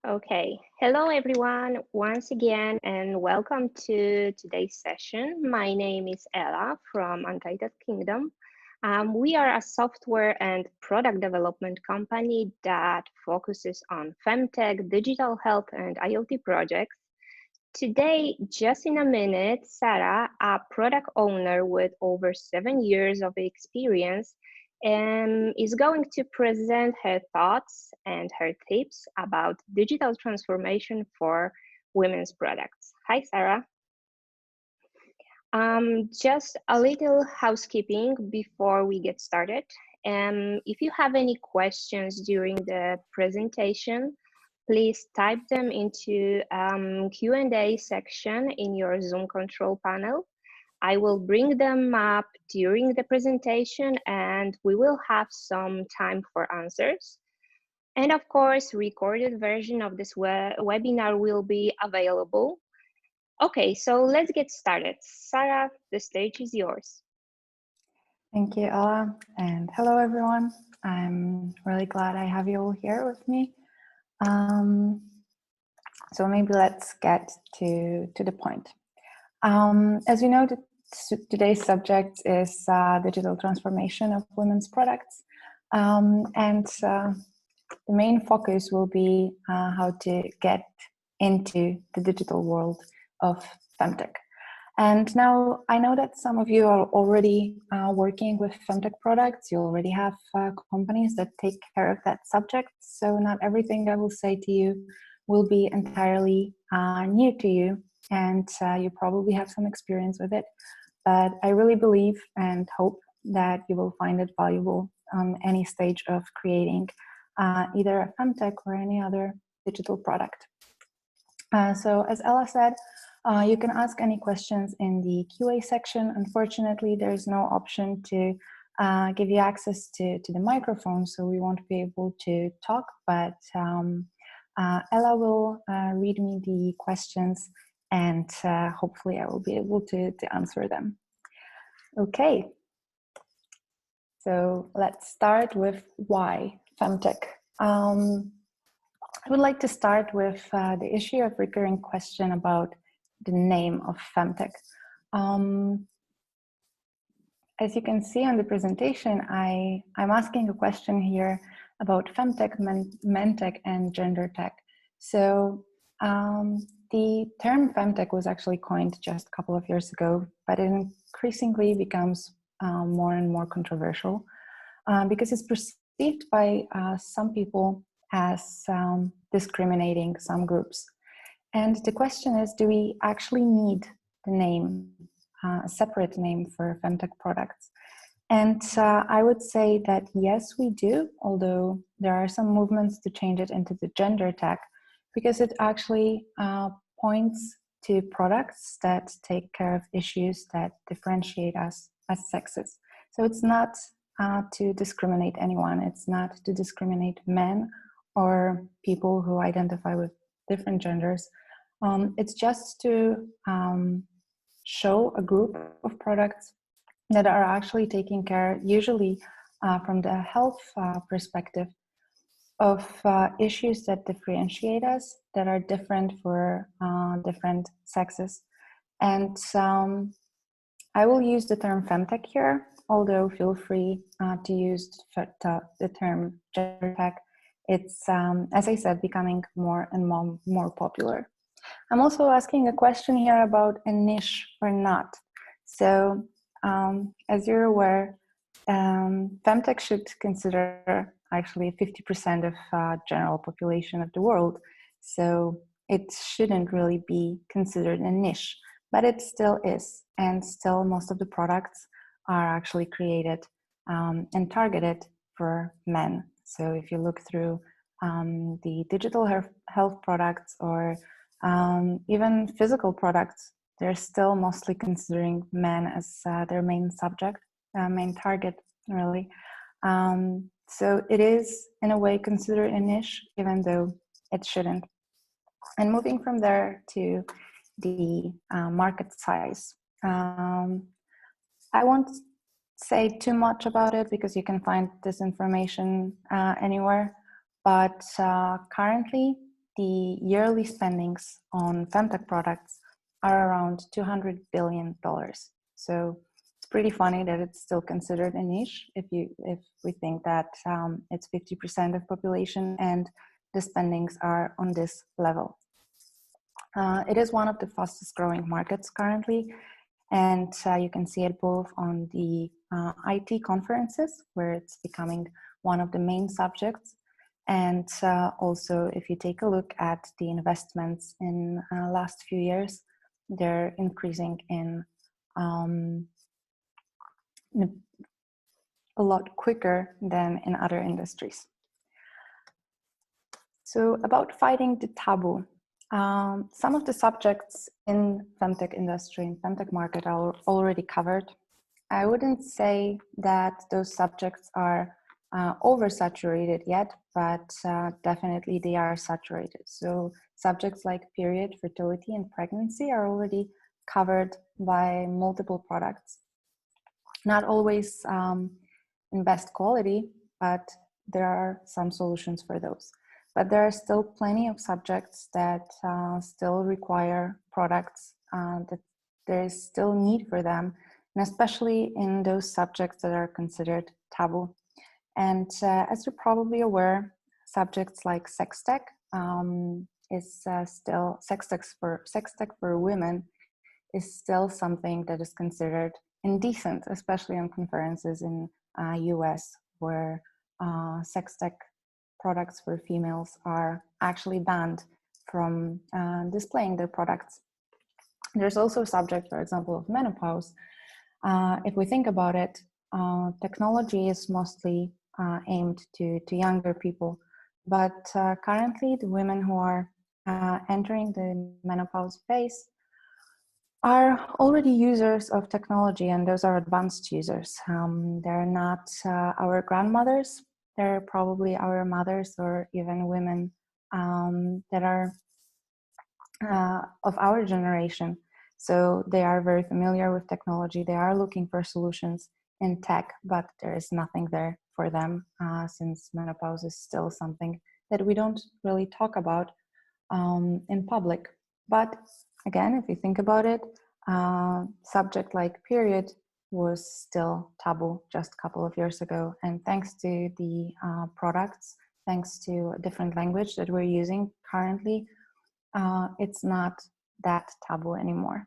Okay, hello everyone once again and welcome to today's session. My name is Ella from Untitled Kingdom. We are a software and product development company that focuses on femtech, digital health and IoT projects. Today, just in a minute, Sara, a product owner with over 7 years of experience, is going to present her thoughts and her tips about digital transformation for women's products. Hi, Sara. Just a little housekeeping before we get started. If you have any questions during the presentation, please type them into Q&A section in your Zoom control panel. I will bring them up during the presentation and we will have some time for answers. And of course, recorded version of this webinar will be available. Okay, so let's get started. Sara, the stage is yours. Thank you, Ella, and hello everyone. I'm really glad I have you all here with me. So maybe let's get to the point. As you know, today's subject is digital transformation of women's products. The main focus will be how to get into the digital world of femtech. And now I know that some of you are already working with femtech products. You already have companies that take care of that subject. So not everything I will say to you will be entirely new to you, and you probably have some experience with it. But I really believe and hope that you will find it valuable on any stage of creating either a femtech or any other digital product. So as Ella said, you can ask any questions in the QA section. Unfortunately, there's no option to give you access to the microphone, so we won't be able to talk, but Ella will read me the questions and hopefully I will be able to answer them. Okay, so let's start with why femtech. I would like to start with the issue of recurring question about the name of femtech. As you can see on the presentation, I'm asking a question here about femtech, mentech, and GenderTech. So the term femtech was actually coined just a couple of years ago, but it increasingly becomes more and more controversial because it's perceived by some people as discriminating some groups. And the question is, do we actually need the name, a separate name for femtech products? And I would say that yes, we do, although there are some movements to change it into the GenderTech, because it actually points to products that take care of issues that differentiate us as sexes. So it's not to discriminate anyone. It's not to discriminate men or people who identify with different genders. It's just to show a group of products that are actually taking care, usually from the health perspective, of issues that differentiate us, that are different for different sexes. And I will use the term femtech here, although feel free to use the term GenderTech. It's, as I said, becoming more and more popular. I'm also asking a question here about a niche or not. So, as you're aware, femtech should consider actually 50% of general population of the world. So it shouldn't really be considered a niche, but it still is. And still most of the products are actually created and targeted for men. So if you look through the digital health products or even physical products, they're still mostly considering men as their main subject, main target, really. So it is, in a way, considered a niche, even though it shouldn't. And moving from there to the market size. I won't say too much about it because you can find this information anywhere. But currently, the yearly spendings on femtech products are around $200 billion. So it's pretty funny that it's still considered a niche if we think that it's 50% of population and the spendings are on this level. It is one of the fastest growing markets currently, and you can see it both on the IT conferences, where it's becoming one of the main subjects, and also if you take a look at the investments in last few years, they're increasing in a lot quicker than in other industries. So about fighting the taboo. Some of the subjects in femtech industry, in femtech market are already covered. I wouldn't say that those subjects are oversaturated yet, but definitely they are saturated. So subjects like period, fertility, and pregnancy are already covered by multiple products. Not always in best quality, but there are some solutions for those. But there are still plenty of subjects that still require products, that there is still need for them, and especially in those subjects that are considered taboo. And as you're probably aware, subjects like sex tech is still, sex tech for women is still something that is considered indecent, especially on conferences in US, where sex tech products for females are actually banned from displaying their products. There's also a subject, for example, of menopause. If we think about it, technology is mostly aimed to younger people, but currently the women who are entering the menopause phase are already users of technology, and those are advanced users. They're not our grandmothers. They're probably our mothers or even women that are of our generation. So they are very familiar with technology. They are looking for solutions in tech, but there is nothing there for them since menopause is still something that we don't really talk about in public. But again, if you think about it, subject like period was still taboo just a couple of years ago. And thanks to the products, thanks to a different language that we're using currently, it's not that taboo anymore.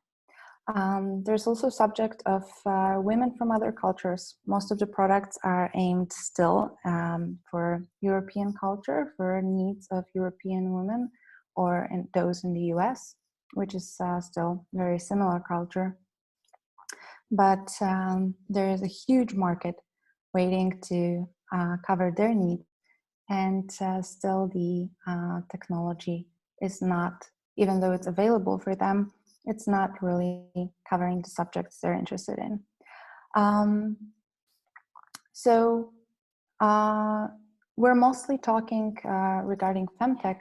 There's also subject of women from other cultures. Most of the products are aimed still for European culture, for needs of European women or those in the US, which is still very similar culture. But there is a huge market waiting to cover their needs, and still the technology is not, even though it's available for them, it's not really covering the subjects they're interested in. So we're mostly talking regarding femtech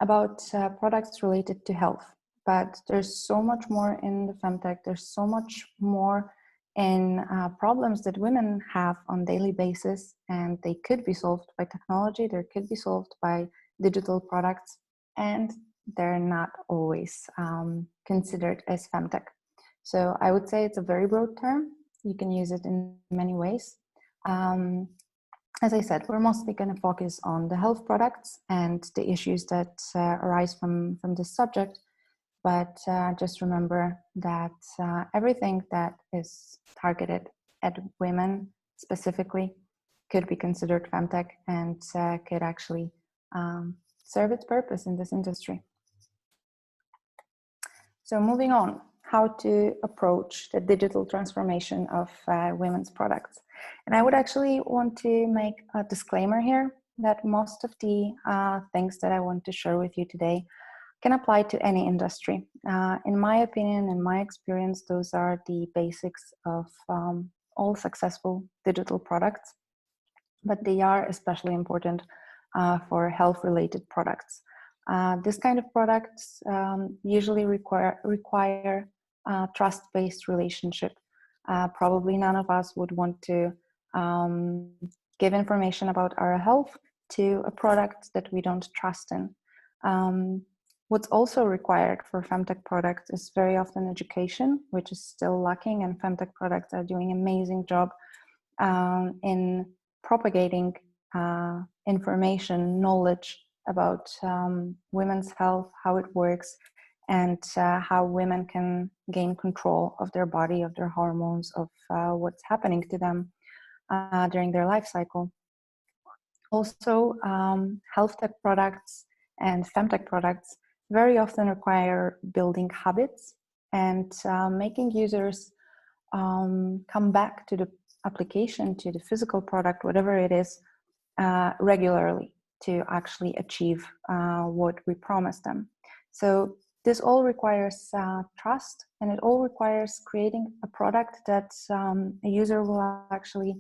about products related to health. But there's so much more in the femtech. There's so much more in problems that women have on daily basis, and they could be solved by technology. They could be solved by digital products, and they're not always considered as femtech. So I would say it's a very broad term. You can use it in many ways. As I said, we're mostly going to focus on the health products and the issues that arise from this subject. But just remember that everything that is targeted at women specifically could be considered femtech and could actually serve its purpose in this industry. So moving on, how to approach the digital transformation of women's products. And I would actually want to make a disclaimer here that most of the things that I want to share with you today can apply to any industry. In my opinion, in my experience, those are the basics of all successful digital products, but they are especially important for health-related products. This kind of products usually require a trust-based relationship. Probably none of us would want to give information about our health to a product that we don't trust in. What's also required for femtech products is very often education, which is still lacking, and femtech products are doing an amazing job in propagating information, knowledge about women's health, how it works, and how women can gain control of their body, of their hormones, of what's happening to them during their life cycle. Also, health tech products and femtech products very often require building habits and making users come back to the application, to the physical product, whatever it is, regularly to actually achieve what we promise them. So this all requires trust, and it all requires creating a product that a user will actually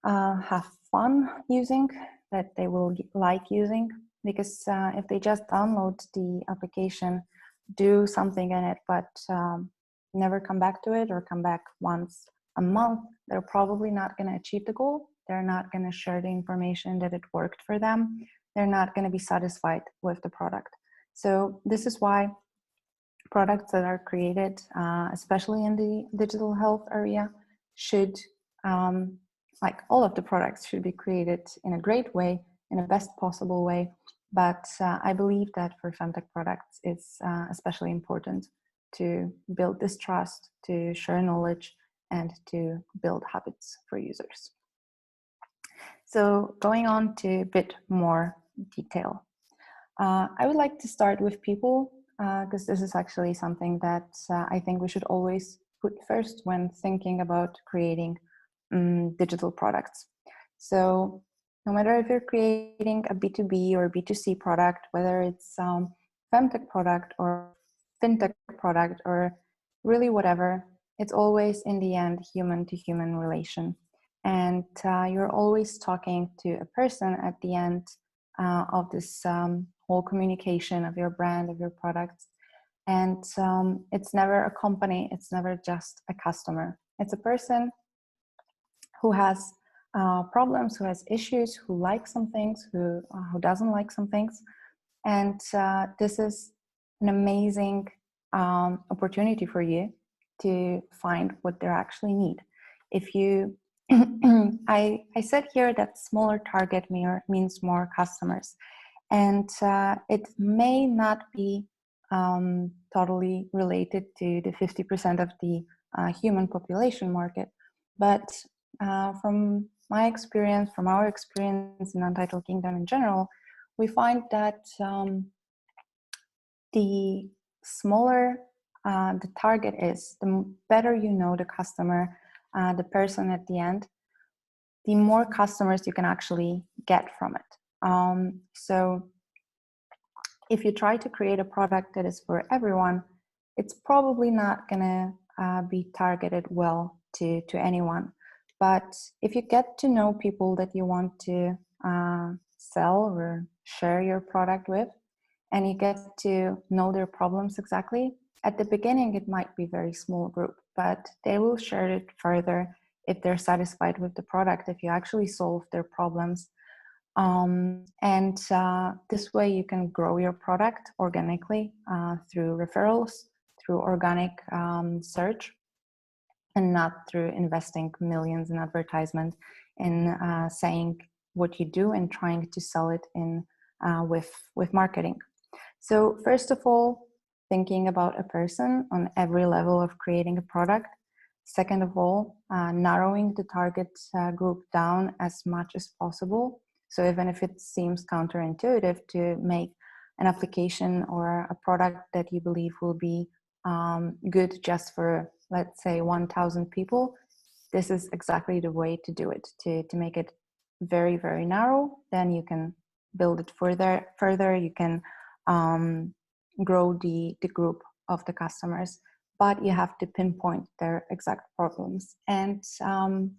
have fun using, that they will like using, because if they just download the application, do something in it, but never come back to it, or come back once a month, they're probably not going to achieve the goal. They're not going to share the information that it worked for them. They're not going to be satisfied with the product. So this is why products that are created, especially in the digital health area, should, like all of the products, should be created in a great way, in a best possible way. But I believe that for femtech products, it's especially important to build this trust, to share knowledge, and to build habits for users. So going on to a bit more detail. I would like to start with people, because this is actually something that I think we should always put first when thinking about creating digital products. So no matter if you're creating a B2B or B2C product, whether it's femtech product or fintech product or really whatever, it's always in the end human to human relation. And you're always talking to a person at the end of this whole communication of your brand, of your products. And it's never a company, it's never just a customer. It's a person who has problems, who has issues, who likes some things, who doesn't like some things. And this is an amazing opportunity for you to find what they actually need. If you, I said here that smaller target means more customers. And it may not be totally related to the 50% of the human population market, but from my experience, from our experience in Untitled Kingdom in general, we find that the smaller the target is, the better you know the customer, the person at the end, the more customers you can actually get from it. So if you try to create a product that is for everyone, it's probably not going to be targeted well to anyone. But if you get to know people that you want to sell or share your product with, and you get to know their problems exactly, at the beginning it might be a very small group, but they will share it further if they're satisfied with the product, if you actually solve their problems. And this way you can grow your product organically through referrals, through organic search, and not through investing millions in advertisement in saying what you do and trying to sell it in with marketing. So first of all, thinking about a person on every level of creating a product. Second of all, narrowing the target group down as much as possible. So even if it seems counterintuitive to make an application or a product that you believe will be good just for, let's say, 1,000 people, this is exactly the way to do it, to make it very, very narrow. Then you can build it further. You can grow the group of the customers, but you have to pinpoint their exact problems. And some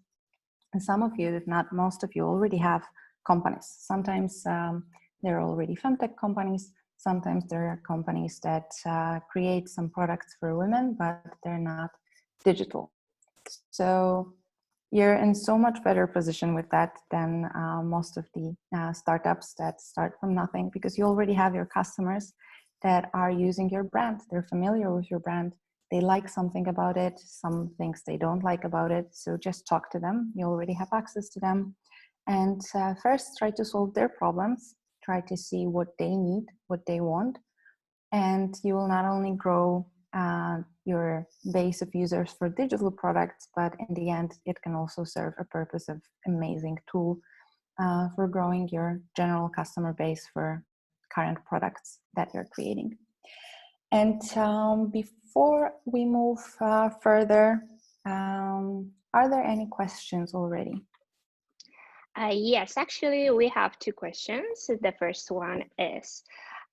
of you, if not most of you, already have companies. Sometimes they're already femtech companies. Sometimes there are companies that create some products for women, but they're not digital. So you're in so much better position with that than most of the startups that start from nothing, because you already have your customers that are using your brand. They're familiar with your brand. They like something about it, some things they don't like about it. So just talk to them. You already have access to them. And first, try to solve their problems. Try to see what they need, what they want. And you will not only grow your base of users for digital products, but in the end, it can also serve a purpose of amazing tool for growing your general customer base for current products that you're creating. And before we move further, are there any questions already? Yes, actually, we have two questions. The first one is,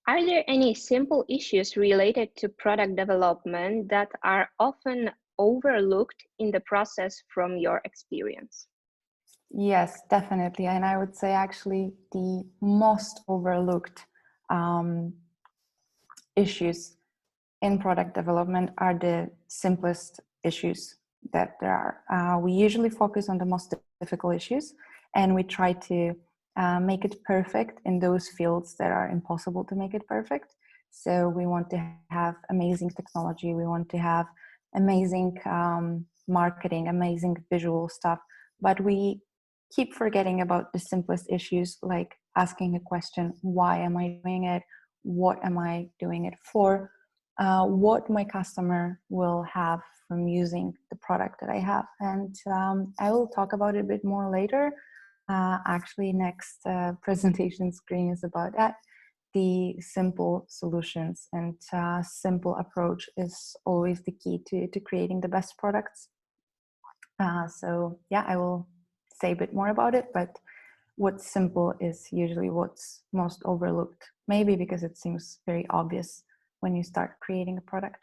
are there any simple issues related to product development that are often overlooked in the process from your experience? Yes, definitely. And I would say actually the most overlooked issues in product development are the simplest issues that there are. We usually focus on the most difficult issues, and we try to make it perfect in those fields that are impossible to make it perfect. So we want to have amazing technology, we want to have amazing marketing, amazing visual stuff, but we keep forgetting about the simplest issues, like asking a question: why am I doing it? What am I doing it for? What my customer will have from using the product that I have. And I will talk about it a bit more later. Actually, next presentation screen is about that. The simple solutions and simple approach is always the key to creating the best products. So yeah, I will say a bit more about it, but what's simple is usually what's most overlooked, maybe because it seems very obvious when you start creating a product.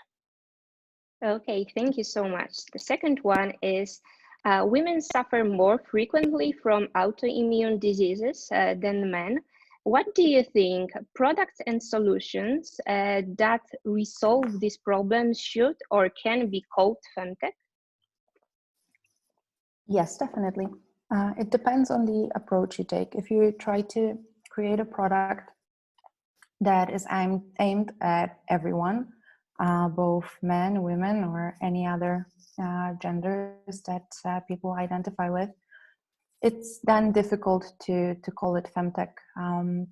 Okay, thank you so much. The second one is, women suffer more frequently from autoimmune diseases than men. What do you think products and solutions that resolve these problems should or can be called femtech? Yes, definitely. It depends on the approach you take. If you try to create a product that is aimed at everyone, both men, women, or any other genders that people identify with, it's then difficult to call it femtech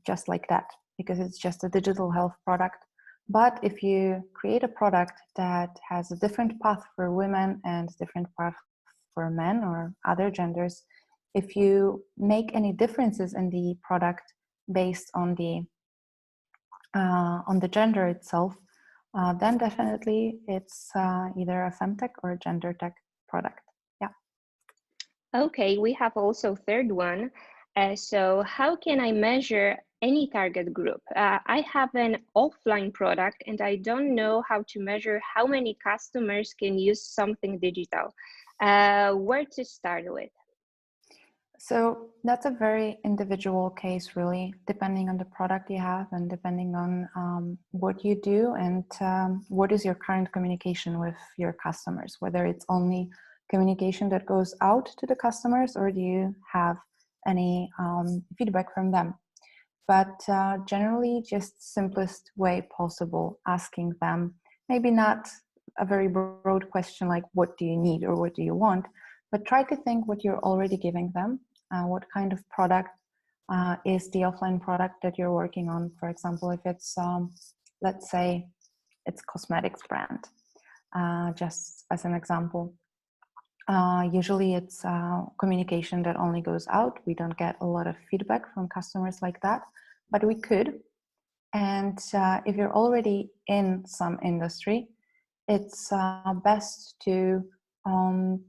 just like that, because it's just a digital health product. But if you create a product that has a different path for women and different path for men or other genders, if you make any differences in the product based on the gender itself, then definitely it's either a femtech or a GenderTech product. Yeah. Okay, we have also third one. So how can I measure any target group? I have an offline product and I don't know how to measure how many customers can use something digital. Where to start with? So that's a very individual case, really, depending on the product you have and depending on what you do and what is your current communication with your customers, whether it's only communication that goes out to the customers or do you have any feedback from them. But generally, just simplest way possible, asking them, maybe not a very broad question like what do you need or what do you want, but try to think what you're already giving them. What kind of product is the offline product that you're working on? For example, if it's, let's say, it's cosmetics brand, just as an example. Usually it's communication that only goes out. We don't get a lot of feedback from customers like that, but we could. And if you're already in some industry, it's best to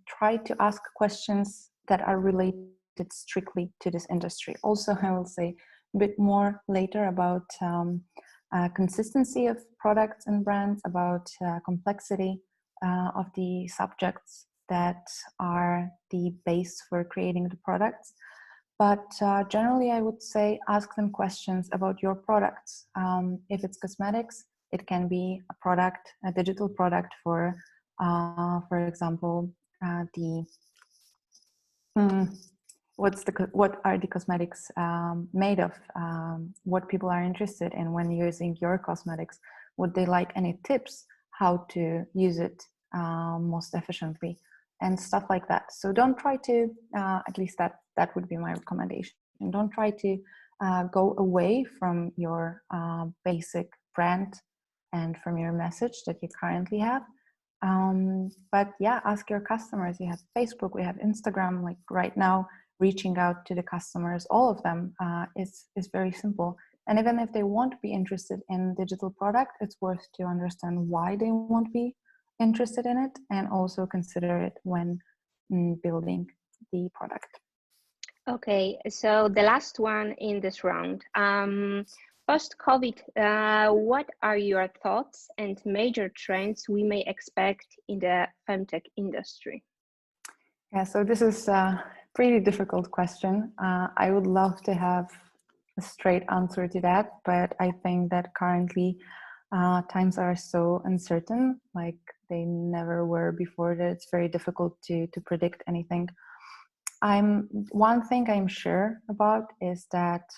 try to ask questions that are related strictly to this industry. Also, I will say a bit more later about consistency of products and brands, about complexity of the subjects that are the base for creating the products. But generally, I would say ask them questions about your products. If it's cosmetics, it can be a product, a digital product for example, the Hmm. What are the cosmetics made of? What people are interested in when using your cosmetics? Would they like any tips how to use it most efficiently and stuff like that? So don't try to, at least that would be my recommendation. And don't try to go away from your basic brand and from your message that you currently have. But yeah, ask your customers. You have Facebook, we have Instagram. Like right now, reaching out to the customers, all of them, is very simple. And even if they won't be interested in digital product, it's worth to understand why they won't be interested in it, and also consider it when building the product. Okay, so the last one in this round. Post-COVID, what are your thoughts and major trends we may expect in the femtech industry? Yeah, so this is a pretty difficult question. I would love to have a straight answer to that, but I think that currently times are so uncertain, like they never were before, that it's very difficult to predict anything. One thing I'm sure about is that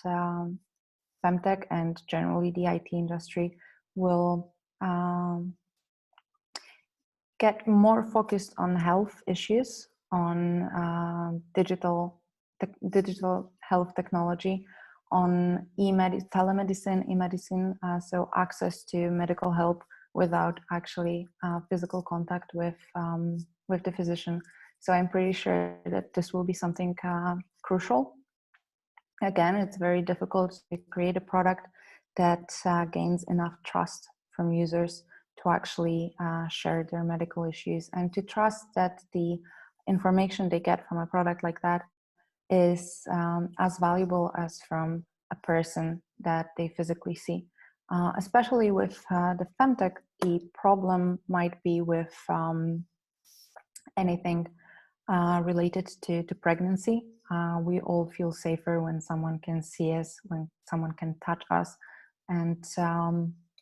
femtech and generally the IT industry will get more focused on health issues, on digital health technology, on telemedicine, e-medicine, so access to medical help without actually physical contact with the physician. So I'm pretty sure that this will be something crucial. Again, it's very difficult to create a product that gains enough trust from users to actually share their medical issues, and to trust that the information they get from a product like that is as valuable as from a person that they physically see. Especially with the femtech, the problem might be with anything related to pregnancy. We all feel safer when someone can see us, when someone can touch us, and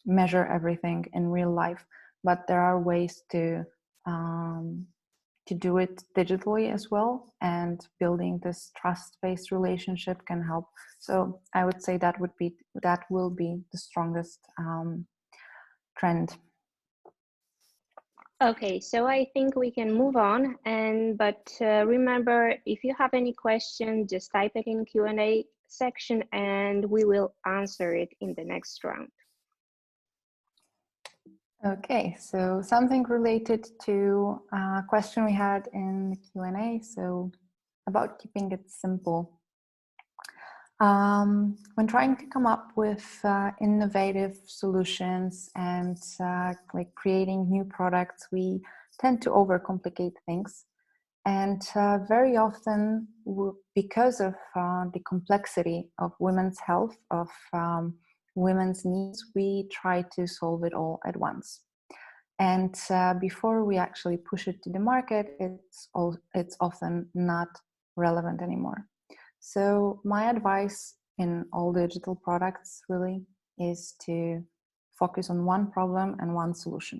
measure everything in real life. But there are ways to do it digitally as well, and building this trust-based relationship can help. So I would say that will be the strongest trend. Okay, so I think we can move on, but remember, if you have any question, just type it in Q&A section and we will answer it in the next round. Okay, so something related to a question we had in the Q&A, so about keeping it simple. When trying to come up with innovative solutions and like creating new products, we tend to overcomplicate things. And very often, because of the complexity of women's health, of women's needs, we try to solve it all at once. And before we actually push it to the market, it's often not relevant anymore. So my advice in all digital products really is to focus on one problem and one solution.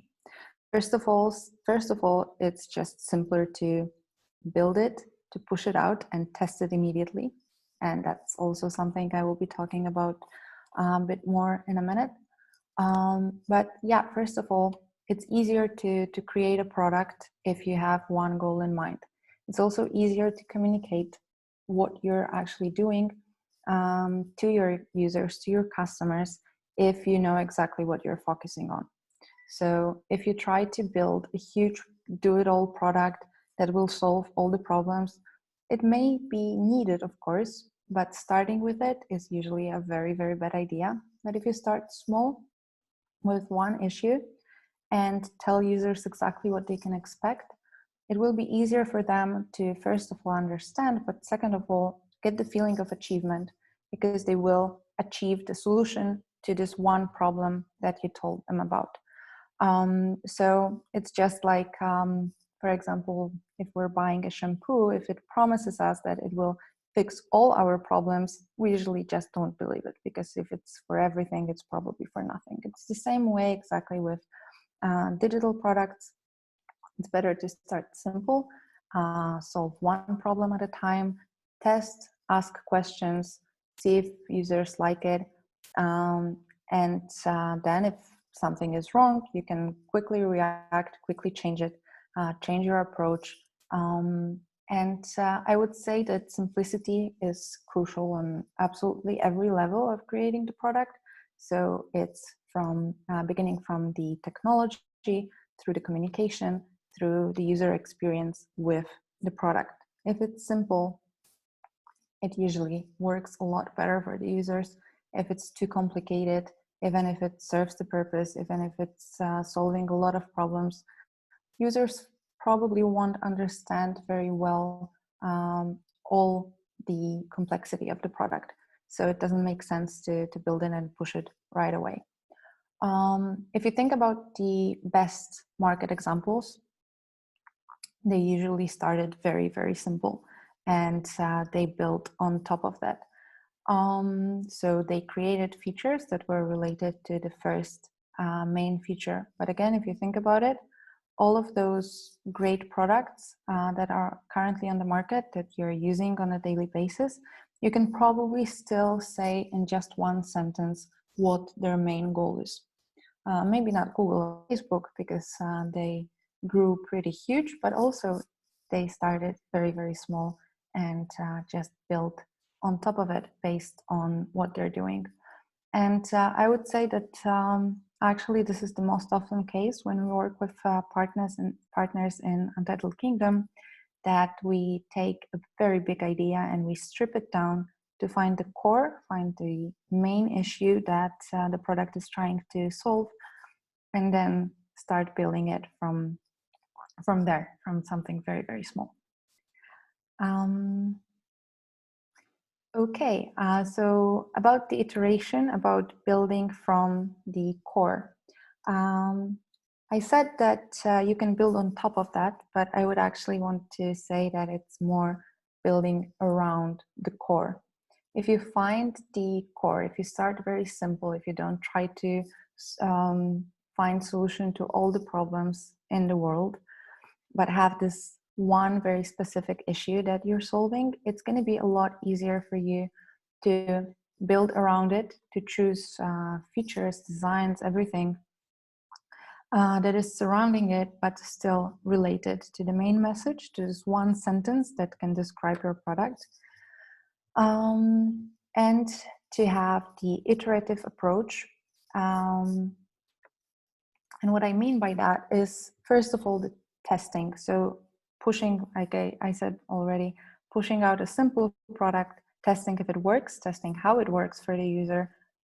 First of all, it's just simpler to build it, to push it out and test it immediately. And that's also something I will be talking about a bit more in a minute. But yeah, first of all, it's easier to create a product if you have one goal in mind. It's also easier to communicate what you're actually doing to your users, to your customers, if you know exactly what you're focusing on. So if you try to build a huge do-it-all product that will solve all the problems, it may be needed, of course, but starting with it is usually a very, very bad idea. But if you start small with one issue and tell users exactly what they can expect, it will be easier for them to, first of all, understand, but second of all, get the feeling of achievement, because they will achieve the solution to this one problem that you told them about. So it's just like, for example, if we're buying a shampoo, if it promises us that it will fix all our problems, we usually just don't believe it, because if it's for everything, it's probably for nothing. It's the same way exactly with digital products. It's better to start simple, solve one problem at a time, test, ask questions, see if users like it, and then if something is wrong, you can quickly react, quickly change it, change your approach. And I would say that simplicity is crucial on absolutely every level of creating the product. So it's from beginning from the technology, through the communication, through the user experience with the product. If it's simple, it usually works a lot better for the users. If it's too complicated, even if it serves the purpose, even if it's solving a lot of problems, users probably won't understand very well all the complexity of the product. So it doesn't make sense to build it and push it right away. If you think about the best market examples, they usually started very, very simple, and they built on top of that. So they created features that were related to the first main feature. But again, if you think about it, all of those great products that are currently on the market that you're using on a daily basis, you can probably still say in just one sentence what their main goal is. Maybe not Google or Facebook, because they grew pretty huge, but also they started very, very small and just built on top of it based on what they're doing. And I would say that actually this is the most often case when we work with partners in Untitled Kingdom, that we take a very big idea and we strip it down to find the core, find the main issue that the product is trying to solve, and then start building it from there, from something very, very small. Okay, so about the iteration, about building from the core. I said that you can build on top of that, but I would actually want to say that it's more building around the core. If you find the core, if you start very simple, if you don't try to find solution to all the problems in the world, but have this one very specific issue that you're solving, it's going to be a lot easier for you to build around it, to choose features, designs, everything that is surrounding it, but still related to the main message, to this one sentence that can describe your product. And to have the iterative approach. And what I mean by that is, first of all, the testing. So pushing, like I said already, pushing out a simple product, testing if it works, testing how it works for the user,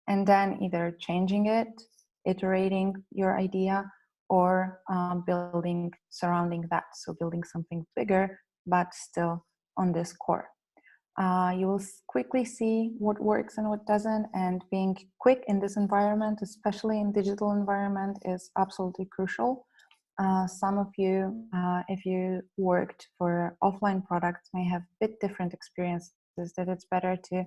and then either changing it, iterating your idea, or building surrounding that. So building something bigger, but still on this core. You will quickly see what works and what doesn't, and being quick in this environment, especially in digital environment, is absolutely crucial. Some of you, if you worked for offline products, may have a bit different experiences, that it's better to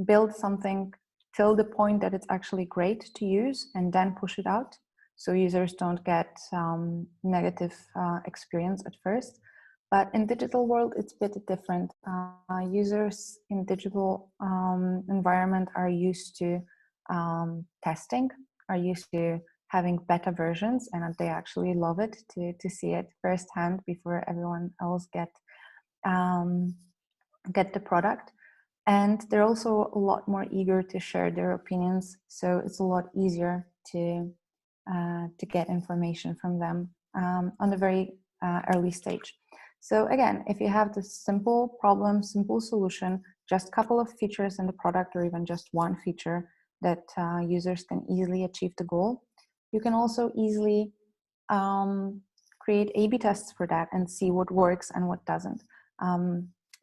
build something till the point that it's actually great to use and then push it out, so users don't get negative experience at first. But in digital world, it's a bit different. Users in digital environment are used to testing, are used to having beta versions, and they actually love it to see it firsthand before everyone else get the product. And they're also a lot more eager to share their opinions, so it's a lot easier to get information from them on the very early stage. So again, if you have this simple problem, simple solution, just a couple of features in the product, or even just one feature that users can easily achieve the goal, you can also easily create A/B tests for that and see what works and what doesn't.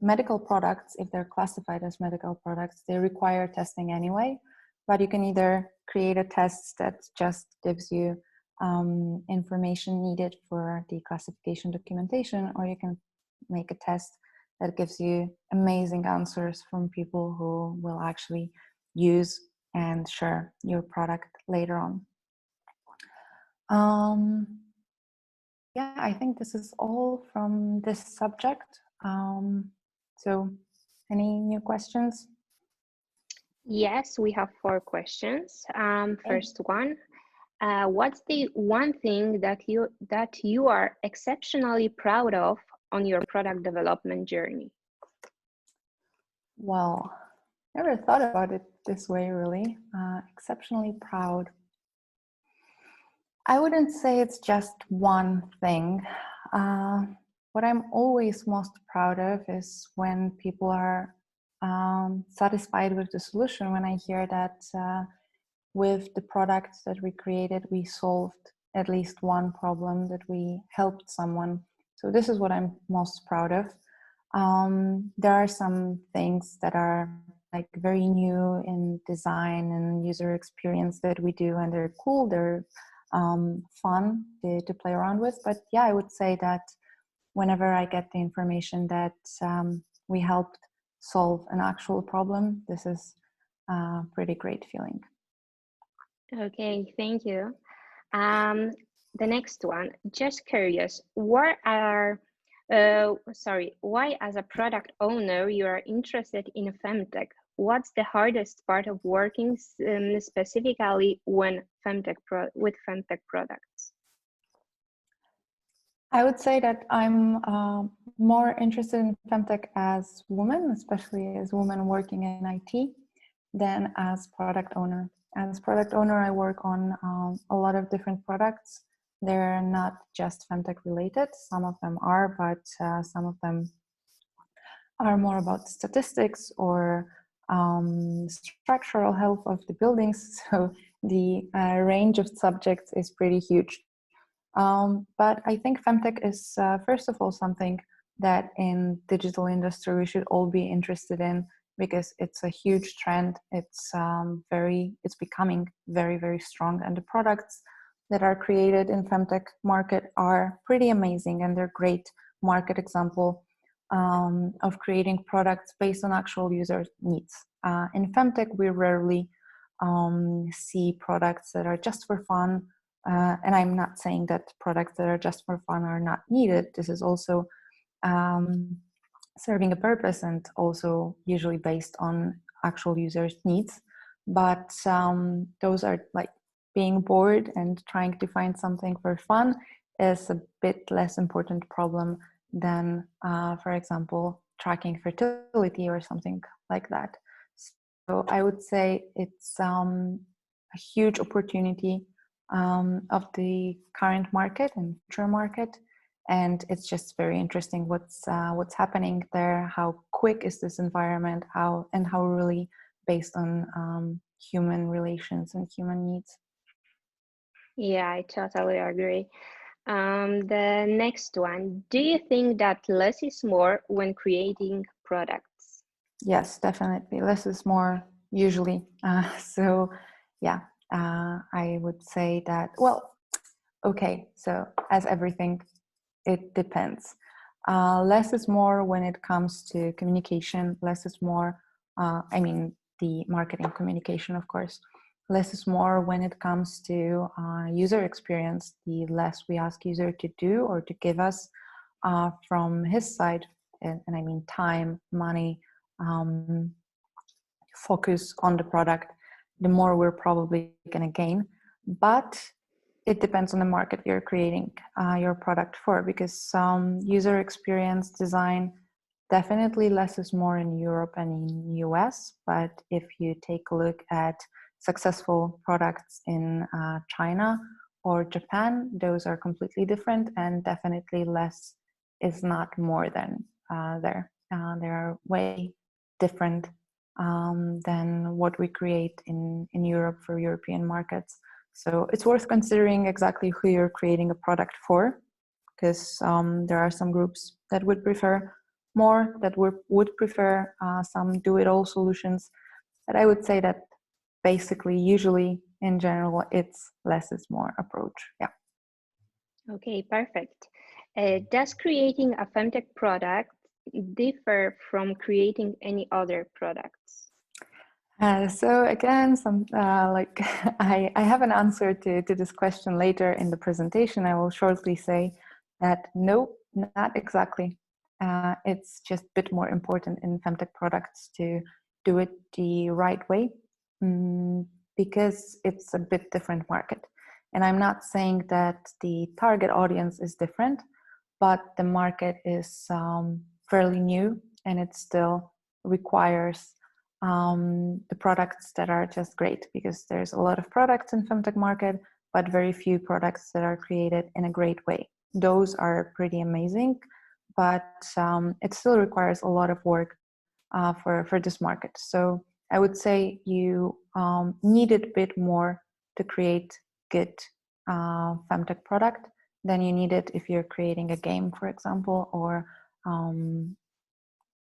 Medical products, if they're classified as medical products, they require testing anyway, but you can either create a test that just gives you information needed for the classification documentation, or you can make a test that gives you amazing answers from people who will actually use and share your product later on. yeah, I think this is all from this subject. So any new questions? Yes, we have 4 questions. Okay. First one, what's the one thing that you are exceptionally proud of on your product development journey? Well, never thought about it this way, really. Exceptionally proud. I wouldn't say it's just one thing. What I'm always most proud of is when people are satisfied with the solution, when I hear that with the products that we created, we solved at least one problem, that we helped someone. So this is what I'm most proud of. There are some things that are like very new in design and user experience that we do, and they're cool, they're fun to play around with. But yeah, I would say that whenever I get the information that we helped solve an actual problem, this is a pretty great feeling. Okay, thank you. The next one, just curious, why as a product owner you are interested in femtech? What's the hardest part of working specifically with femtech products? I would say that I'm more interested in femtech as woman, especially as woman working in IT, than as product owner. As product owner, I work on a lot of different products. They're not just femtech related. Some of them are, but some of them are more about statistics or structural health of the buildings. So the range of subjects is pretty huge. But I think femtech is, first of all, something that in digital industry we should all be interested in, because it's a huge trend. It's becoming very, very strong, and the products that are created in femtech market are pretty amazing, and they're great market example of creating products based on actual user needs. In femtech, we rarely see products that are just for fun. And I'm not saying that products that are just for fun are not needed. This is also serving a purpose and also usually based on actual users' needs. But those are like being bored and trying to find something for fun is a bit less important problem than, for example, tracking fertility or something like that. So I would say it's a huge opportunity of the current market and future market, and it's just very interesting what's happening there. How quick is this environment? How really based on human relations and human needs. Yeah, I totally agree. The next one, do you think that less is more when creating products? Yes, definitely. Less is more usually. So yeah, I would say that, well, okay, so as everything, it depends. Less is more when it comes to communication. Less is more, I mean, the marketing communication, of course. Less is more when it comes to user experience. The less we ask user to do or to give us from his side, and I mean time, money, focus on the product, the more we're probably going to gain. But it depends on the market you're creating your product for, because some user experience design, definitely less is more in Europe and in US. But if you take a look at successful products in China or Japan, those are completely different, and definitely less is not more than there. They are way different than what we create in Europe for European markets. So it's worth considering exactly who you're creating a product for, because there are some groups that would prefer more, that would prefer some do-it-all solutions. But I would say that basically, usually, in general, it's less is more approach. Yeah. Okay, perfect. Does creating a femtech product differ from creating any other products? So again, I have an answer to this question later in the presentation. I will shortly say that no, not exactly. It's just a bit more important in femtech products to do it the right way, because it's a bit different market. And I'm not saying that the target audience is different, but the market is fairly new, and it still requires the products that are just great, because there's a lot of products in femtech market, but very few products that are created in a great way. Those are pretty amazing, but it still requires a lot of work for this market. So I would say you need a bit more to create good femtech product than you need it if you're creating a game, for example, or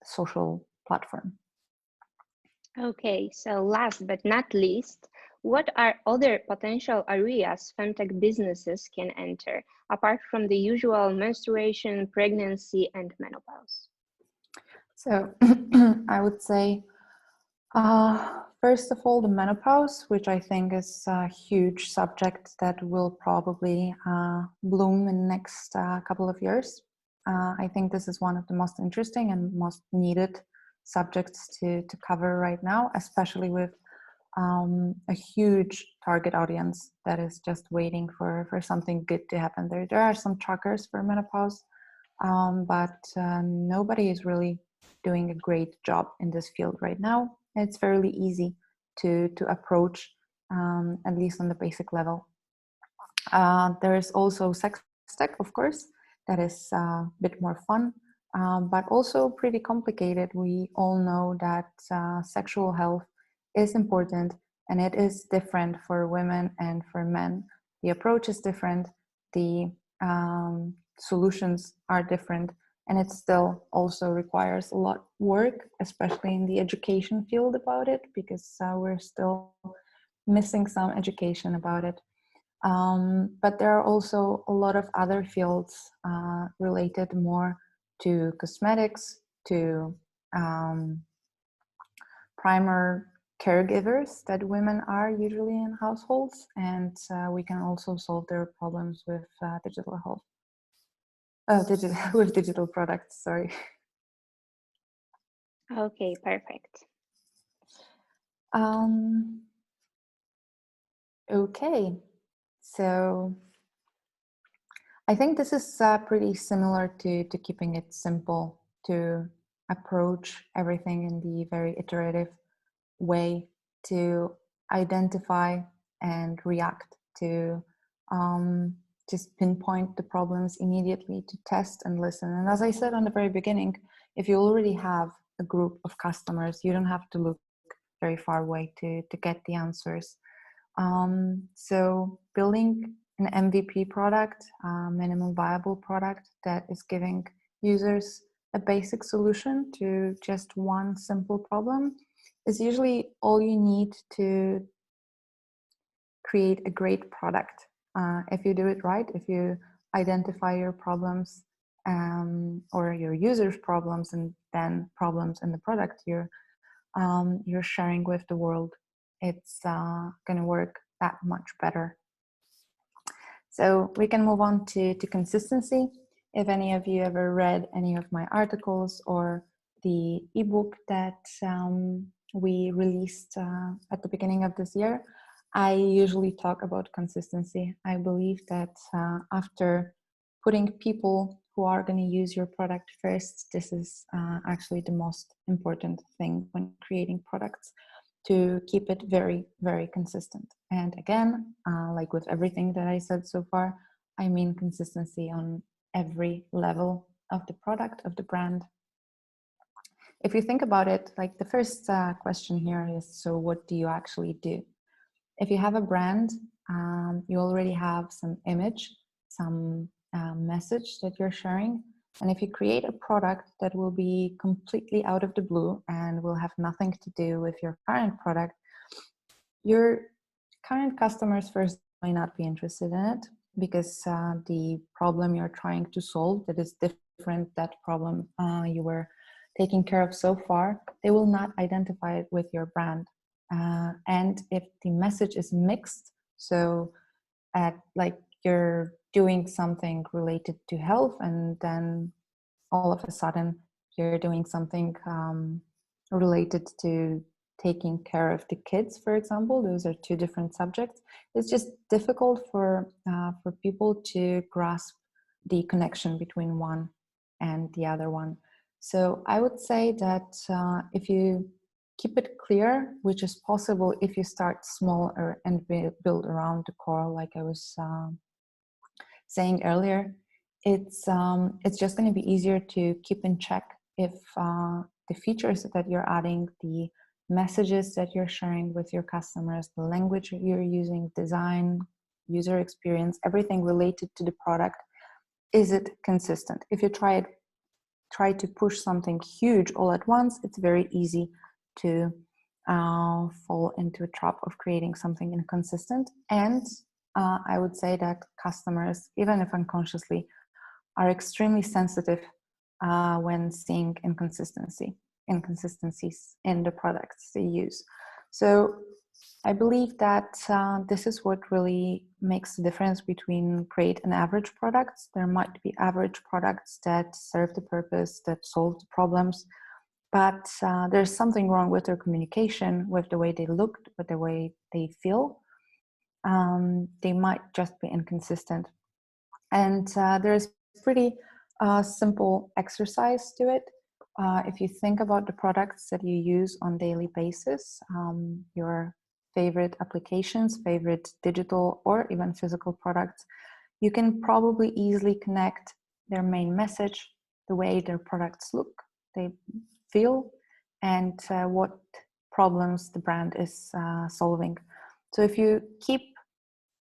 social platform. Okay, so last but not least, what are other potential areas femtech businesses can enter, apart from the usual menstruation, pregnancy, and menopause? So I would say, first of all, the menopause, which I think is a huge subject that will probably bloom in the next couple of years. I think this is one of the most interesting and most needed subjects to cover right now, especially with a huge target audience that is just waiting for something good to happen. There are some trackers for menopause, but nobody is really doing a great job in this field right now. It's fairly easy to approach, at least on the basic level. There is also sex tech, of course, that is a bit more fun, but also pretty complicated. We all know that sexual health is important, and it is different for women and for men. The approach is different, the solutions are different, and it still also requires a lot of work, especially in the education field about it, because we're still missing some education about it. But there are also a lot of other fields related more to cosmetics, to primer caregivers that women are usually in households, and we can also solve their problems with digital health. With digital products, sorry. Okay, perfect. Okay, so I think this is pretty similar to keeping it simple, to approach everything in the very iterative way, to identify and react, to just pinpoint the problems immediately, to test and listen. And as I said on the very beginning, if you already have a group of customers, you don't have to look very far away to get the answers. So building an MVP product, minimum viable product that is giving users a basic solution to just one simple problem is usually all you need to create a great product. If you do it right, if you identify your problems or your users' problems and then problems in the product you're sharing with the world, it's going to work that much better. So we can move on to consistency. If any of you ever read any of my articles or the ebook that we released at the beginning of this year, I usually talk about consistency. I believe that after putting people who are going to use your product first, this is actually the most important thing when creating products, to keep it very, very consistent. And again, like with everything that I said so far, I mean consistency on every level of the product, of the brand. If you think about it, like the first question here is, so what do you actually do? If you have a brand, you already have some image, some message that you're sharing. And if you create a product that will be completely out of the blue and will have nothing to do with your current product, your current customers first may not be interested in it, because the problem you're trying to solve that is different, that problem you were taking care of so far, they will not identify it with your brand. And if the message is mixed, so like you're doing something related to health, and then all of a sudden you're doing something related to taking care of the kids, for example. Those are two different subjects. It's just difficult for people to grasp the connection between one and the other one. So I would say that if you keep it clear, which is possible if you start small and build around the core, like I was saying earlier, it's just going to be easier to keep in check if the features that you're adding, the messages that you're sharing with your customers, the language you're using, design, user experience, everything related to the product, is it consistent? If you try to push something huge all at once, it's very easy to fall into a trap of creating something inconsistent. And I would say that customers, even if unconsciously, are extremely sensitive when seeing inconsistencies in the products they use. So I believe that this is what really makes the difference between great and average products. There might be average products that serve the purpose, that solve the problems, but there's something wrong with their communication, with the way they look, with the way they feel. They might just be inconsistent. And there's pretty simple exercise to it. If you think about the products that you use on a daily basis, your favorite applications, favorite digital or even physical products, you can probably easily connect their main message, the way their products look, they feel, and what problems the brand is solving. So if you keep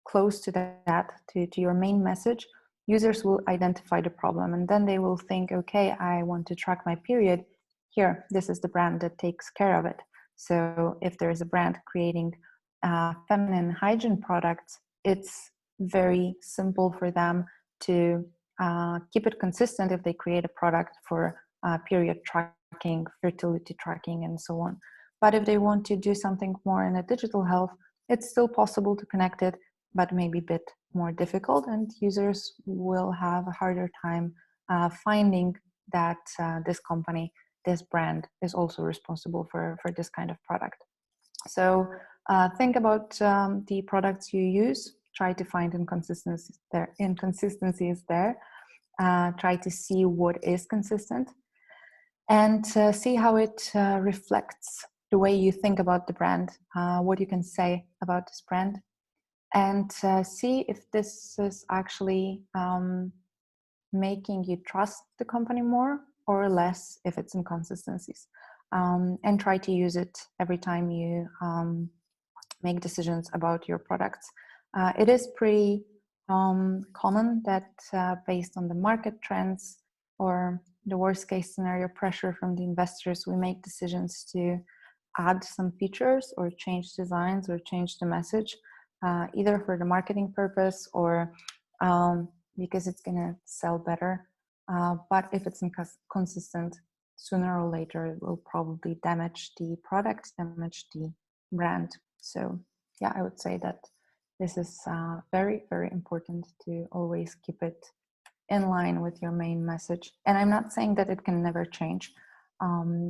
close to that, to your main message, users will identify the problem, and then they will think, okay, I want to track my period. Here, this is the brand that takes care of it. So if there is a brand creating feminine hygiene products, it's very simple for them to keep it consistent if they create a product for period tracking, fertility tracking, and so on. But if they want to do something more in a digital health, it's still possible to connect it, but maybe a bit more difficult, and users will have a harder time finding that this company, this brand is also responsible for this kind of product. So think about the products you use, try to find inconsistencies there, try to see what is consistent, and see how it reflects the way you think about the brand, what you can say about this brand, and see if this is actually making you trust the company more or less, if it's inconsistencies, and try to use it every time you make decisions about your products. It is pretty common that based on the market trends or the worst case scenario pressure from the investors, we make decisions to add some features or change designs or change the message, either for the marketing purpose or because it's going to sell better. But if it's inconsistent, sooner or later it will probably damage the product, damage the brand. So yeah, I would say that this is very, very important to always keep it in line with your main message. And I'm not saying that it can never change,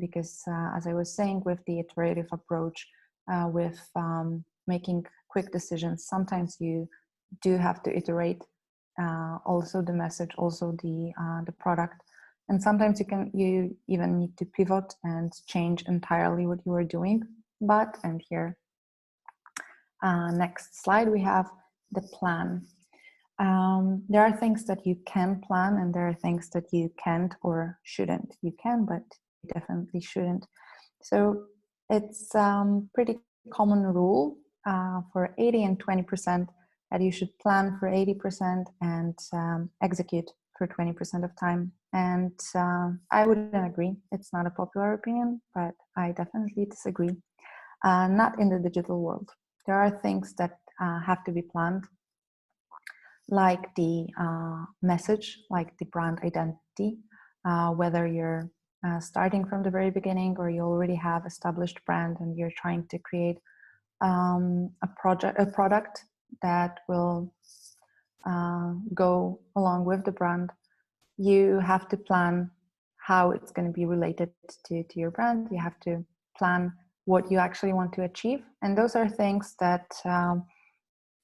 because as I was saying, with the iterative approach, with making quick decisions, sometimes you do have to iterate also the message, also the product, and sometimes you even need to pivot and change entirely what you are doing. But, and here, next slide, we have the plan. There are things that you can plan, and there are things that you can't or shouldn't. You can, but you definitely shouldn't. So it's pretty common rule for 80 and 20% that you should plan for 80% and execute for 20% of time. And I wouldn't agree. It's not a popular opinion, but I definitely disagree. Not in the digital world. There are things that have to be planned, like the message, like the brand identity, whether you're starting from the very beginning or you already have established brand and you're trying to create a product that will go along with the brand, you have to plan how it's going to be related to your brand. You have to plan what you actually want to achieve. And those are things that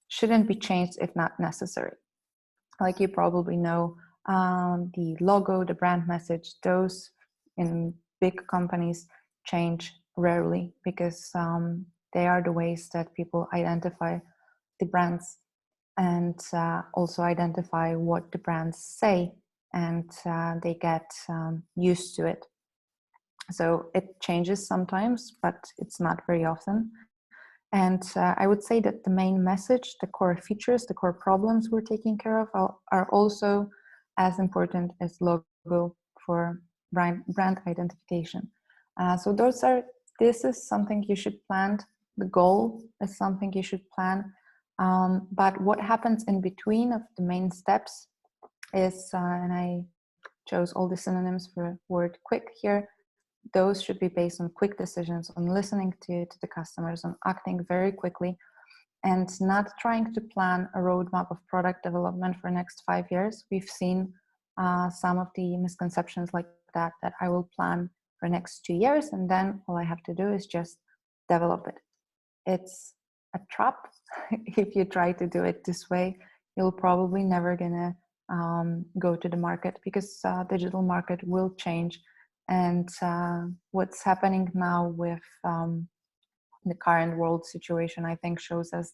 shouldn't be changed if not necessary. Like you probably know, the logo, the brand message, those in big companies change rarely because they are the ways that people identify the brands and also identify what the brands say, and they get used to it. So it changes sometimes, but it's not very often. And I would say that the main message, the core features, the core problems we're taking care of are also as important as logo for brand identification. So this is something you should plan. The goal is something you should plan. But what happens in between of the main steps is, and I chose all the synonyms for word quick here, those should be based on quick decisions, on listening to the customers, on acting very quickly, and not trying to plan a roadmap of product development for the next 5 years. We've seen some of the misconceptions like that I will plan for the next 2 years and then all I have to do is just develop it. It's a trap. If you try to do it this way, you'll probably never gonna go to the market, because digital market will change. And what's happening now with the current world situation, I think, shows us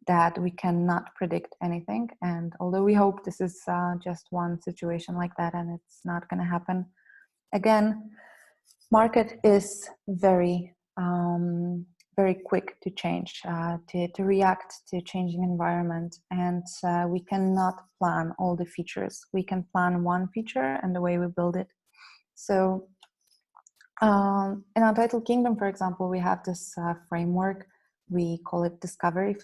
that we cannot predict anything. And although we hope this is just one situation like that and it's not going to happen again, market is very, very quick to change, to react to changing environment. And we cannot plan all the features. We can plan one feature and the way we build it. So in Untitled Kingdom, for example, we have this framework. We call it Discovery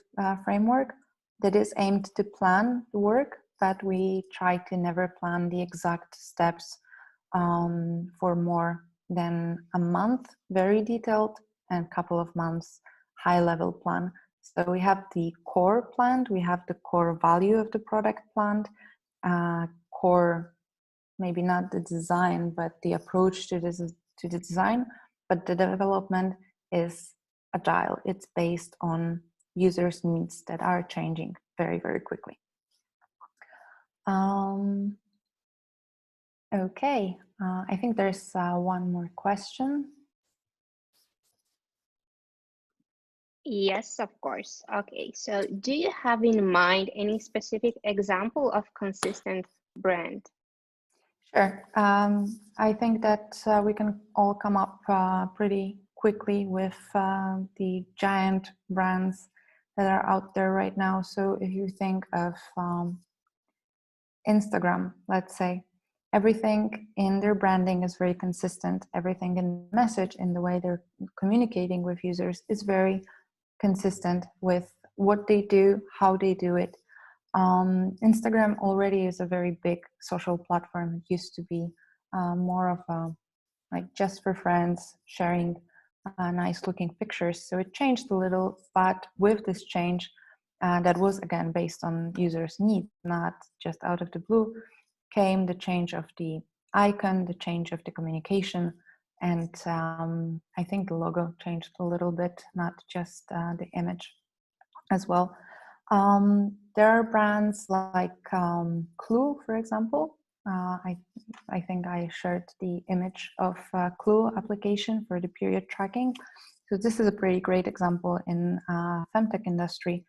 Framework, that is aimed to plan the work, but we try to never plan the exact steps for more than a month, very detailed, and a couple of months, high-level plan. So we have the core planned, we have the core value of the product planned, core, maybe not the design, but the approach to the design, but the development is agile. It's based on users' needs that are changing very, very quickly. Okay, I think there's one more question. Yes, of course. Okay, so do you have in mind any specific example of consistent brand? Sure. I think that we can all come up pretty quickly with the giant brands that are out there right now. So if you think of Instagram, let's say, everything in their branding is very consistent. Everything in the message, in the way they're communicating with users, is very consistent with what they do, how they do it. Instagram already is a very big social platform. It used to be more of a, like, just for friends, sharing nice looking pictures. So it changed a little, but with this change that was again based on users' needs, not just out of the blue, came the change of the icon, the change of the communication, and I think the logo changed a little bit, not just the image as well. There are brands like Clue, for example. I think I shared the image of Clue application for the period tracking. So this is a pretty great example in Femtech industry.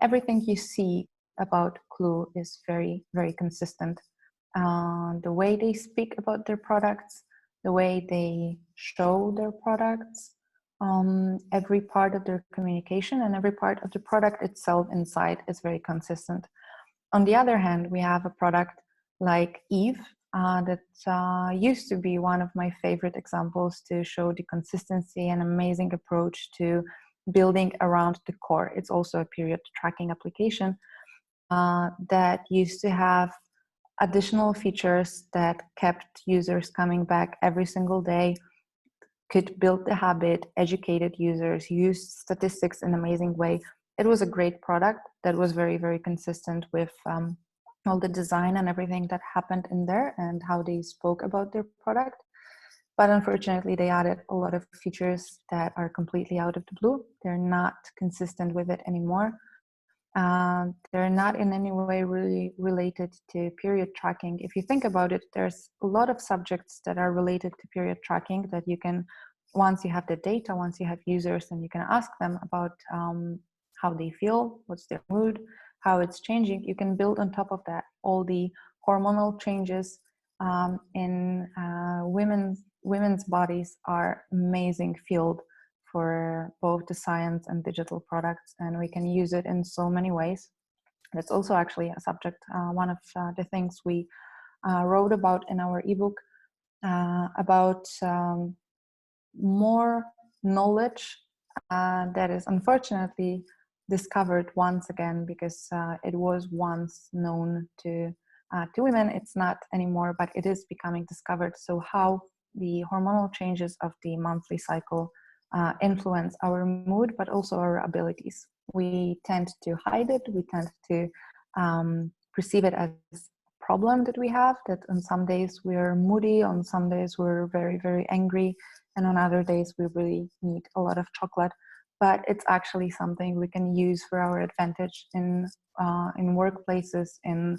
Everything you see about Clue is very, very consistent. The way they speak about their products, the way they show their products, every part of their communication and every part of the product itself inside is very consistent. On the other hand, we have a product like Eve that used to be one of my favorite examples to show the consistency and amazing approach to building around the core. It's also a period tracking application that used to have additional features that kept users coming back every single day, could build the habit, educated users, use statistics in an amazing way, it was a great product that was very, very consistent with all the design and everything that happened in there and how they spoke about their product. But unfortunately, they added a lot of features that are completely out of the blue. They're not consistent with it anymore. They're not in any way really related to period tracking. If you think about it, there's a lot of subjects that are related to period tracking that you can, once you have the data, once you have users, then you can ask them about how they feel, what's their mood, how it's changing. You can build on top of that all the hormonal changes in women's bodies are amazing field for both the science and digital products, and we can use it in so many ways. That's also actually a subject, one of the things we wrote about in our ebook, about more knowledge that is unfortunately discovered once again, because it was once known to women. It's not anymore, but it is becoming discovered. So how the hormonal changes of the monthly cycle influence our mood, but also our abilities. We tend to hide it. We tend to perceive it as a problem that we have, that on some days we're moody, on some days we're very, very angry, and on other days we really need a lot of chocolate. But it's actually something we can use for our advantage in workplaces, in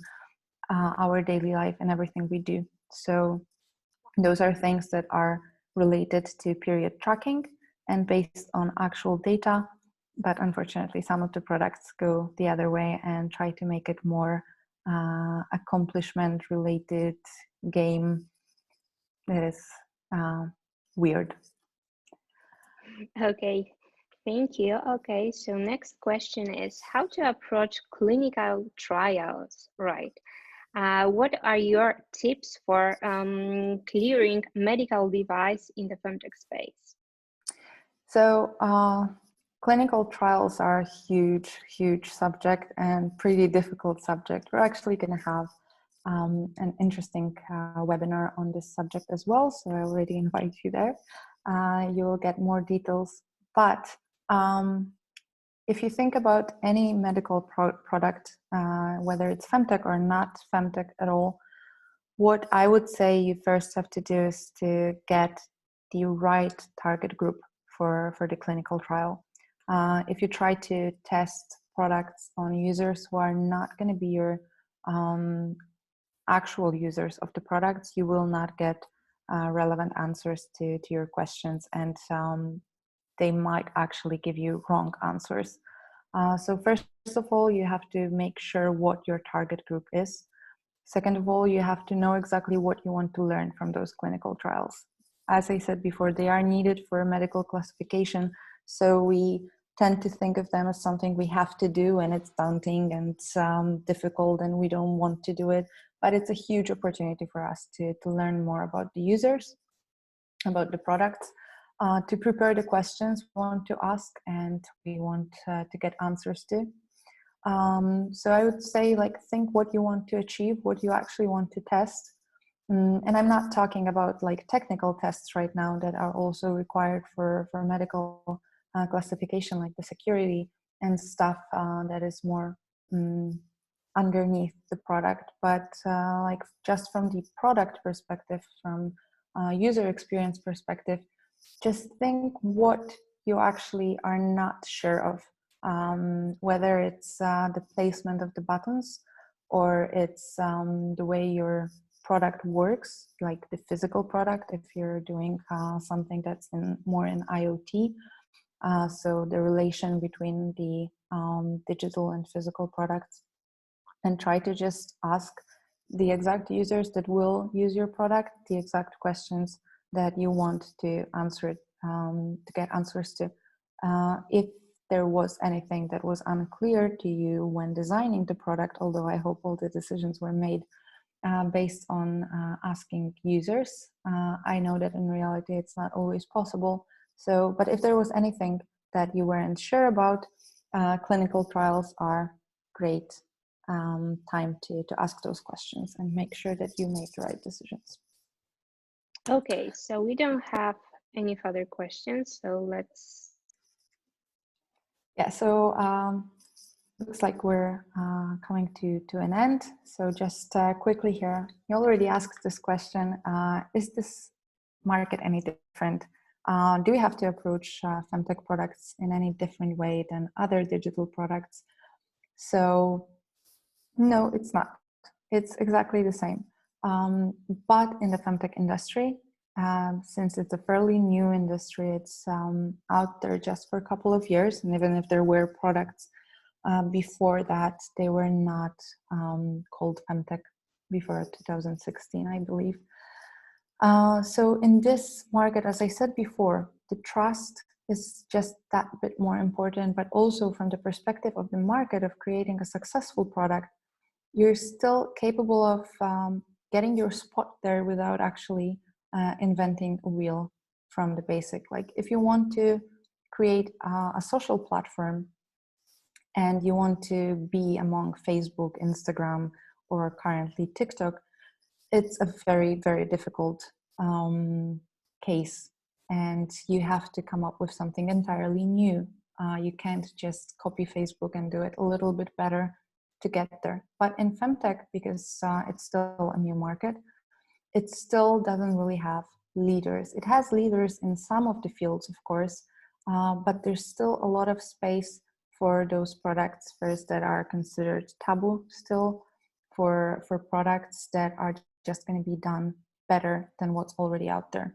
our daily life, and everything we do. So those are things that are related to period tracking and based on actual data. But unfortunately, some of the products go the other way and try to make it more accomplishment related game that is weird. Okay, thank you. Okay, so next question is how to approach clinical trials, right? What are your tips for clearing medical device in the femtech space? So clinical trials are a huge, huge subject and pretty difficult subject. We're actually going to have an interesting webinar on this subject as well, so I already invite you there. You will get more details. But if you think about any medical product, whether it's femtech or not femtech at all, what I would say you first have to do is to get the right target group for the clinical trial. If you try to test products on users who are not going to be your actual users of the products, you will not get relevant answers to your questions, and they might actually give you wrong answers. So first of all, you have to make sure what your target group is. Second of all, you have to know exactly what you want to learn from those clinical trials. As I said before, they are needed for medical classification, so we tend to think of them as something we have to do, and it's daunting and difficult, and we don't want to do it. But it's a huge opportunity for us to learn more about the users, about the products, to prepare the questions we want to ask and we want to get answers to. So I would say, like, think what you want to achieve, what you actually want to test. And I'm not talking about like technical tests right now that are also required for medical classification, like the security and stuff that is more underneath the product. But like just from the product perspective, from user experience perspective, just think what you actually are not sure of. Whether it's the placement of the buttons, or it's the way your product works, like the physical product, if you're doing something that's more in IoT. So the relation between the digital and physical products, and try to just ask the exact users that will use your product the exact questions that you want to answer, to get answers to. If there was anything that was unclear to you when designing the product, although I hope all the decisions were made based on asking users, I know that in reality it's not always possible. So, but if there was anything that you weren't sure about, clinical trials are great time to ask those questions and make sure that you make the right decisions. Okay, so we don't have any further questions, so let's Yeah, so looks like we're coming to an end. So just quickly here, you already asked this question, is this market any different? Do we have to approach femtech products in any different way than other digital products? So no, it's not. It's exactly the same. But in the femtech industry, since it's a fairly new industry, it's out there just for a couple of years, and even if there were products before that, they were not called femtech before 2016, I believe. So in this market, as I said before, the trust is just that bit more important, but also from the perspective of the market of creating a successful product, you're still capable of getting your spot there without actually inventing a wheel from the basic. Like if you want to create a social platform and you want to be among Facebook, Instagram, or currently TikTok, it's a very, very difficult case. And you have to come up with something entirely new. You can't just copy Facebook and do it a little bit better to get there. But in femtech, because it's still a new market, it still doesn't really have leaders. It has leaders in some of the fields, of course, but there's still a lot of space for those products first that are considered taboo still, for products that are just going to be done better than what's already out there.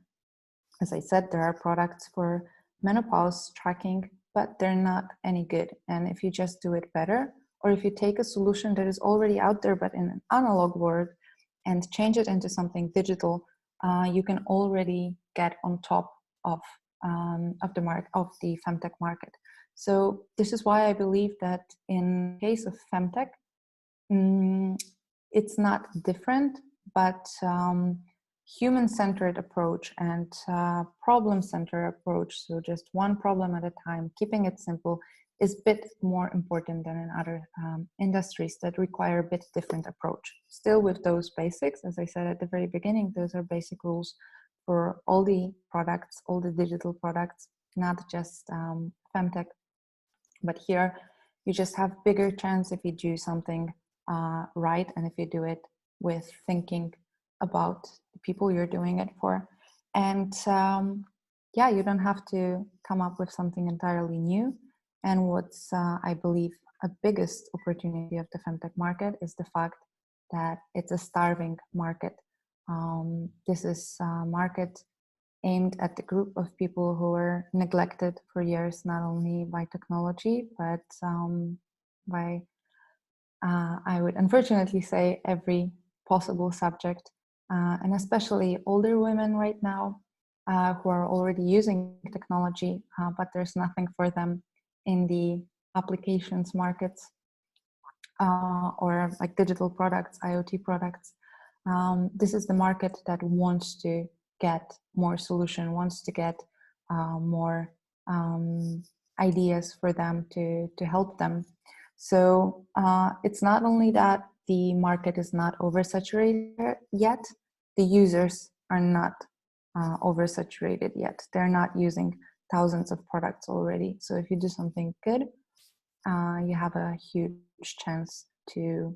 As I said, there are products for menopause tracking, but they're not any good. And if you just do it better, or if you take a solution that is already out there but in an analog world and change it into something digital, you can already get on top of the femtech market. So this is why I believe that in case of femtech, it's not different, but human-centered approach and problem-centered approach, so just one problem at a time, keeping it simple, is a bit more important than in other industries that require a bit different approach. Still with those basics, as I said at the very beginning, those are basic rules for all the products, all the digital products, not just femtech. But here, you just have bigger chance if you do something right, and if you do it with thinking about the people you're doing it for. And yeah, you don't have to come up with something entirely new. And what's, I believe, a biggest opportunity of the femtech market is the fact that it's a starving market. This is a market aimed at the group of people who were neglected for years, not only by technology, but by, I would unfortunately say, every possible subject, and especially older women right now who are already using technology, but there's nothing for them in the applications markets or like digital products, IoT products. This is the market that wants to get more solution, wants to get more ideas for them to help them. So it's not only that the market is not oversaturated yet, the users are not oversaturated yet. They're not using thousands of products already. So if you do something good, you have a huge chance to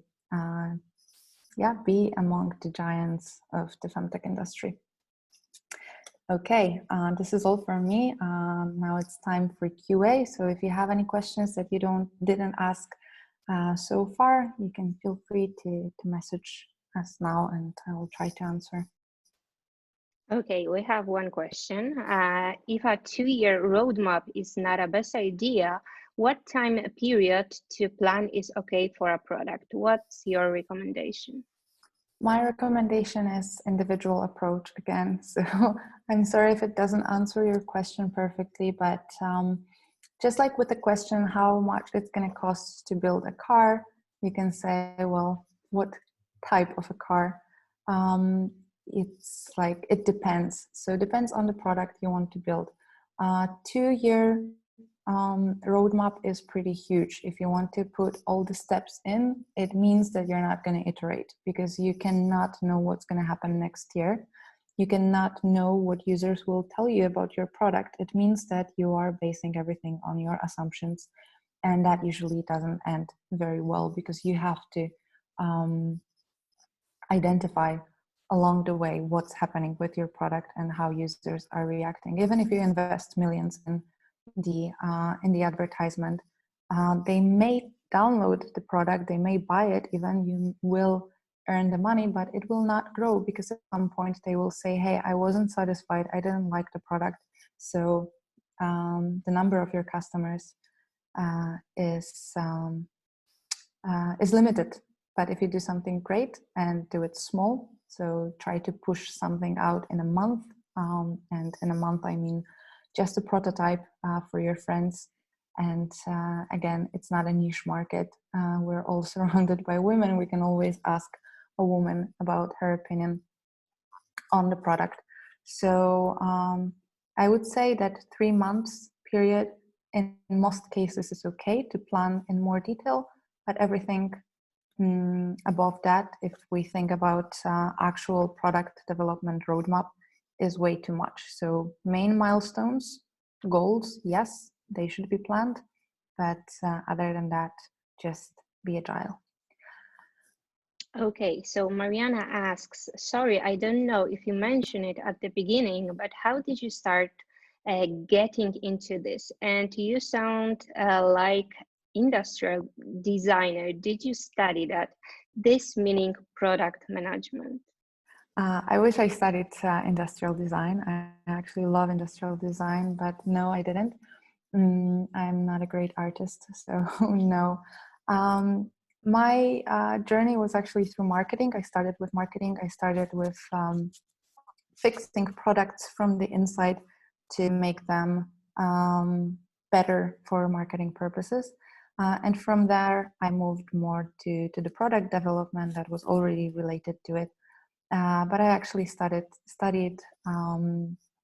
be among the giants of the femtech industry. Okay, this is all from me. Now it's time for QA. So if you have any questions that you didn't ask so far, you can feel free to message us now, and I will try to answer. Okay, we have one question. If a 2-year roadmap is not a best idea, what time period to plan is okay for a product? What's your recommendation? My recommendation is individual approach again. So I'm sorry if it doesn't answer your question perfectly, but just like with the question, how much it's going to cost to build a car, you can say, well, what type of a car? It's like, it depends. So it depends on the product you want to build. 2-year roadmap is pretty huge. If you want to put all the steps in, it means that you're not going to iterate, because you cannot know what's going to happen next year. you cannot know what users will tell you about your product, it means that you are basing everything on your assumptions. And that usually doesn't end very well, because you have to identify along the way what's happening with your product and how users are reacting. Even if you invest millions in the advertisement, they may download the product, they may buy it, even you will earn the money, but it will not grow, because at some point they will say, hey, I wasn't satisfied, I didn't like the product. So the number of your customers is limited. But if you do something great and do it small, so try to push something out in a month, and in a month I mean just a prototype for your friends. And again, it's not a niche market. We're all surrounded by women. We can always ask a woman about her opinion on the product. So I would say that 3 months period in most cases is okay to plan in more detail, but everything above that, if we think about actual product development roadmap, is way too much. So main milestones, goals, yes, they should be planned, but other than that, just be agile. Okay, so Mariana asks, sorry, I don't know if you mentioned it at the beginning, but how did you start getting into this? And you sound like industrial designer. Did you study that? This meaning product management. I wish I studied industrial design. I actually love industrial design, but no, I didn't. I'm not a great artist, so no. My journey was actually through marketing. I started with marketing. I started with fixing products from the inside to make them better for marketing purposes. And from there, I moved more to the product development that was already related to it. But I actually studied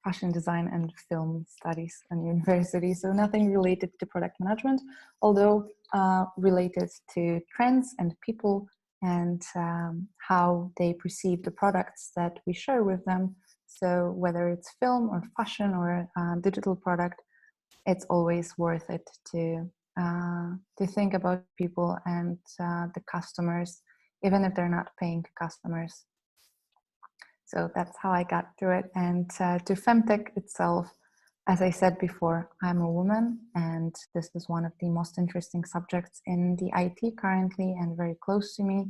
fashion design and film studies in university, so nothing related to product management, although related to trends and people and how they perceive the products that we share with them. So whether it's film or fashion or a digital product, it's always worth it to think about people and the customers, even if they're not paying customers. So that's how I got through it. And to Femtech itself, as I said before, I'm a woman, and this is one of the most interesting subjects in the IT currently and very close to me.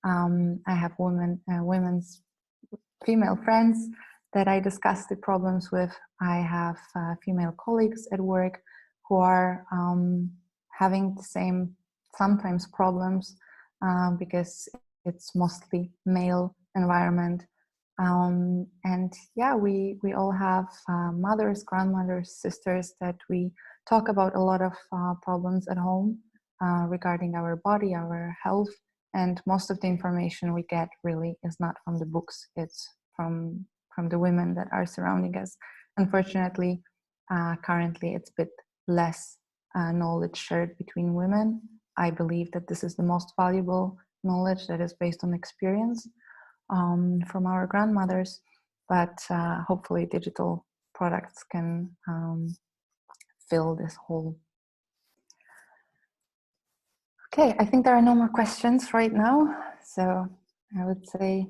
I have women's female friends that I discuss the problems with. I have female colleagues at work who are having the same sometimes problems because it's mostly male environment. And yeah, we all have mothers, grandmothers, sisters that we talk about a lot of problems at home regarding our body, our health, and most of the information we get really is not from the books, it's from the women that are surrounding us. Unfortunately, currently it's a bit less knowledge shared between women. I believe that this is the most valuable knowledge that is based on experience from our grandmothers, but hopefully digital products can fill this hole. Okay, I think there are no more questions right now, so I would say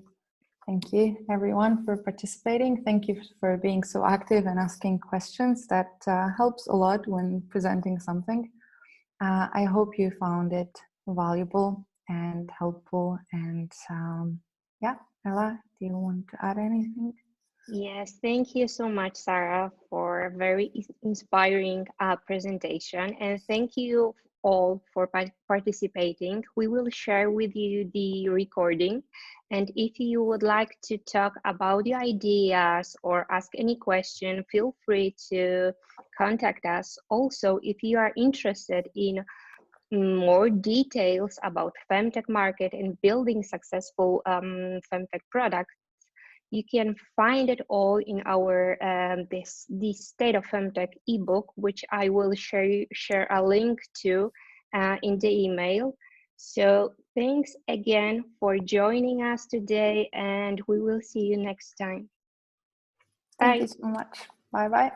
thank you everyone for participating. Thank you for being so active and asking questions. That helps a lot when presenting something. I hope you found it valuable and helpful, and yeah, Ella, do you want to add anything? Yes, thank you so much, Sara, for a very inspiring presentation. And thank you all for participating. We will share with you the recording. And if you would like to talk about your ideas or ask any question, feel free to contact us. Also, if you are interested in more details about Femtech market and building successful Femtech products, you can find it all in our the State of Femtech ebook, which I will share a link to in the email. So thanks again for joining us today, and we will see you next time. Thank Bye. you so much. Bye-bye.